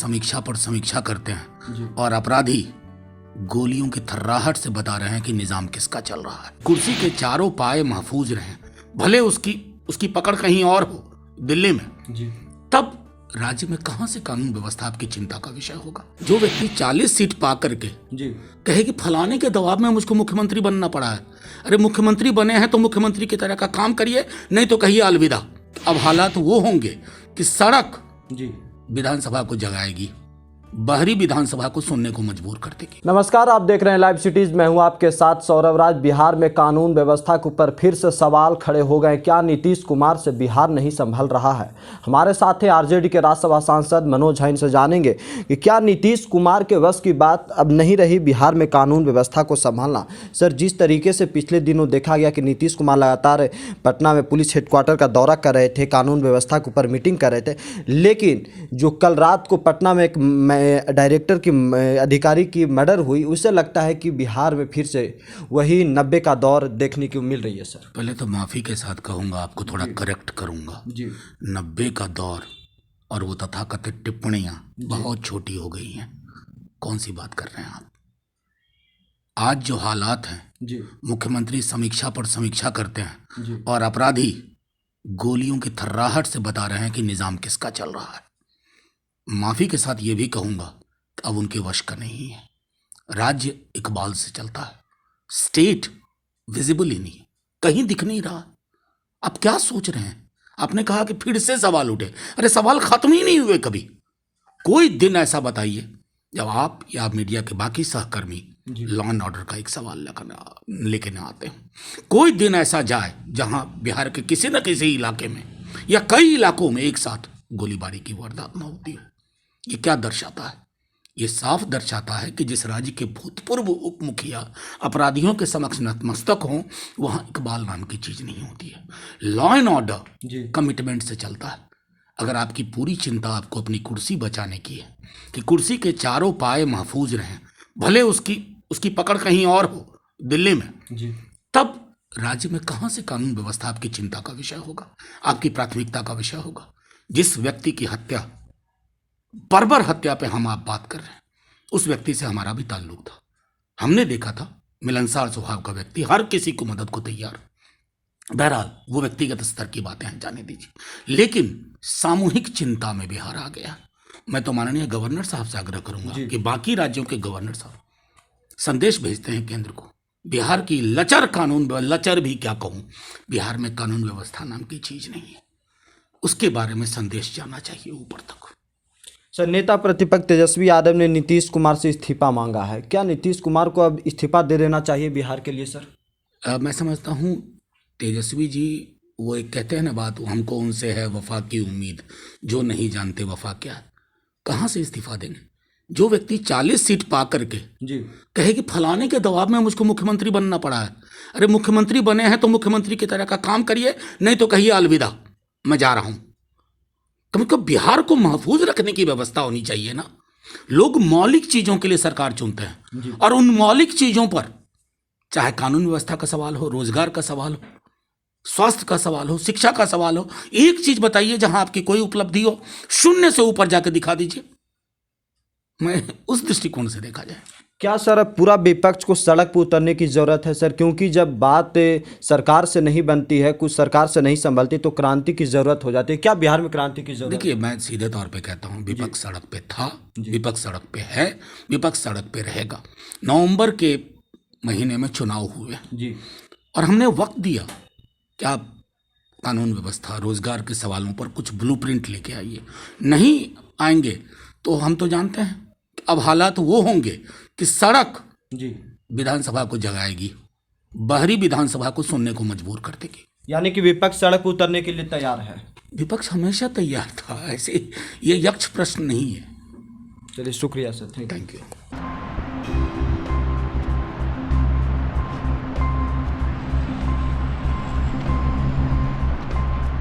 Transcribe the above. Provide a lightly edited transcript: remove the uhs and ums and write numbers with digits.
समीक्षा पर समीक्षा करते हैं और अपराधी गोलियों की थर्राहट से बता रहे हैं कि निजाम किसका चल रहा है। कुर्सी के चारों पाए महफूज रहें, भले उसकी पकड़ कहीं और हो, दिल्ली में तब राज्य में कहां से कानून व्यवस्था आपकी चिंता का विषय होगा। जो व्यक्ति 40 सीट पा करके कहे कि फलाने के दबाव में मुझको मुख्यमंत्री बनना पड़ा है, अरे मुख्यमंत्री बने हैं तो मुख्यमंत्री की तरह का काम करिए, नहीं तो कहिए अलविदा। अब हालात वो होंगे कि सड़क विधानसभा को जगाएगी, बाहरी विधानसभा को सुनने को मजबूर कर देगी। नमस्कार, आप देख रहे हैं लाइव सिटीज। मैं हूं आपके साथ सौरभ राज। बिहार में कानून व्यवस्था के ऊपर फिर से सवाल खड़े हो गए। क्या नीतीश कुमार से बिहार नहीं संभल रहा है? हमारे साथ हैं आरजेडी के राज्यसभा सांसद मनोज झा। इनसे जानेंगे कि क्या नीतीश कुमार के वश की बात अब नहीं रही बिहार में कानून व्यवस्था को संभालना। सर, जिस तरीके से पिछले दिनों देखा गया कि नीतीश कुमार लगातार पटना में पुलिस हेडक्वार्टर का दौरा कर रहे थे, कानून व्यवस्था के ऊपर मीटिंग कर रहे थे, लेकिन जो कल रात को पटना में एक डायरेक्टर की अधिकारी की मर्डर हुई, उससे लगता है कि बिहार में फिर से वही 90 का दौर देखने को मिल रही है। सर, पहले तो माफ़ी के साथ कहूँगा, आपको थोड़ा करेक्ट करूँगा। 90 का दौर और वो तथाकथित टिप्पणियाँ बहुत छोटी हो गई हैं। कौन सी बात कर रहे हैं आप? आज जो हालात हैं, मुख्यमंत्री समीक्षा पर समीक्षा करते हैं और अपराधी गोलियों की थर्राहट से बता रहे हैं कि निजाम किसका चल रहा है। माफ़ी के साथ ये भी कहूँगा, अब उनके वश का नहीं है। राज्य इकबाल से चलता है, स्टेट विजिबल ही नहीं, कहीं दिख नहीं रहा। आप क्या सोच रहे हैं? आपने कहा कि फिर से सवाल उठे, अरे सवाल खत्म ही नहीं हुए कभी। कोई दिन ऐसा बताइए जब आप या मीडिया के बाकी सहकर्मी लॉ एंड ऑर्डर का एक सवाल लेके ना आते हैं। कोई दिन ऐसा जाए जहां बिहार के किसी न किसी इलाके में या कई इलाकों में एक साथ गोलीबारी की वारदात न होती हो। ये क्या दर्शाता है? ये साफ दर्शाता है कि जिस राज्य के भूतपूर्व उप मुखिया अपराधियों के समक्ष नतमस्तक हों, वहाँ इकबाल नाम की चीज़ नहीं होती है। लॉ एंड ऑर्डर कमिटमेंट से चलता है। अगर आपकी पूरी चिंता आपको अपनी कुर्सी बचाने की है कि कुर्सी के चारों पाए महफूज रहें, भले उसकी पकड़ कहीं और हो, दिल्ली में, तब राज्य में कहाँ से कानून व्यवस्था आपकी चिंता का विषय होगा, आपकी प्राथमिकता का विषय होगा। जिस व्यक्ति की हत्या, बर्बर हत्या पे हम आप बात कर रहे हैं, उस व्यक्ति से हमारा भी ताल्लुक था। हमने देखा था मिलनसार स्वभाव का व्यक्ति, हर किसी को मदद को तैयार। बहरहाल वो व्यक्तिगत स्तर की बातें हैं, जाने दीजिए। लेकिन सामूहिक चिंता में बिहार आ गया। मैं तो माननीय गवर्नर साहब से आग्रह करूंगा कि बाकी राज्यों के गवर्नर साहब संदेश भेजते हैं केंद्र को, बिहार की लचर भी क्या कहूँ, बिहार में कानून व्यवस्था नाम की चीज नहीं है, उसके बारे में संदेश जाना चाहिए ऊपर तक। सर, नेता प्रतिपक्ष तेजस्वी यादव ने नीतीश कुमार से इस्तीफा मांगा है। क्या नीतीश कुमार को अब इस्तीफा दे देना चाहिए बिहार के लिए? सर, मैं समझता हूँ तेजस्वी जी, वो एक कहते हैं ना बात, हमको उनसे है वफा की उम्मीद, जो नहीं जानते वफा क्या है। कहाँ से इस्तीफा देंगे? जो व्यक्ति 40 सीट पा करके कहे कि फलाने के दबाव में मुझको मुख्यमंत्री बनना पड़ा है, अरे मुख्यमंत्री बने हैं तो मुख्यमंत्री की तरह का काम करिए, नहीं तो कहिए अलविदा, मैं जा रहा हूं। कम से कम बिहार को महफूज रखने की व्यवस्था होनी चाहिए ना। लोग मौलिक चीजों के लिए सरकार चुनते हैं और उन मौलिक चीजों पर, चाहे कानून व्यवस्था का सवाल हो, रोजगार का सवाल हो, स्वास्थ्य का सवाल हो, शिक्षा का सवाल हो, एक चीज बताइए जहां आपकी कोई उपलब्धि हो, शून्य से ऊपर जाकर दिखा दीजिए। मैं उस दृष्टिकोण से देखा जाए। क्या सर अब पूरा विपक्ष को सड़क पर उतरने की ज़रूरत है? सर, क्योंकि जब बात सरकार से नहीं बनती है, कुछ सरकार से नहीं संभलती, तो क्रांति की ज़रूरत हो जाती है। क्या बिहार में क्रांति की ज़रूरत? देखिए, मैं सीधे तौर पे कहता हूँ, विपक्ष सड़क पे था, विपक्ष सड़क पे है, विपक्ष सड़क पे रहेगा। नवंबर के महीने में चुनाव हुए और हमने वक्त दिया कि आप कानून व्यवस्था, रोजगार के सवालों पर कुछ ब्लूप्रिंट लेके आइए। नहीं आएंगे तो हम तो जानते हैं अब हालात वो होंगे कि सड़क विधानसभा को जगाएगी, बाहरी विधानसभा को सुनने को मजबूर कर देगी। यानी कि विपक्ष सड़क पर उतरने के लिए तैयार है? विपक्ष हमेशा तैयार था, ऐसे ये यक्ष प्रश्न नहीं है। चलिए, शुक्रिया सर, थैंक यू।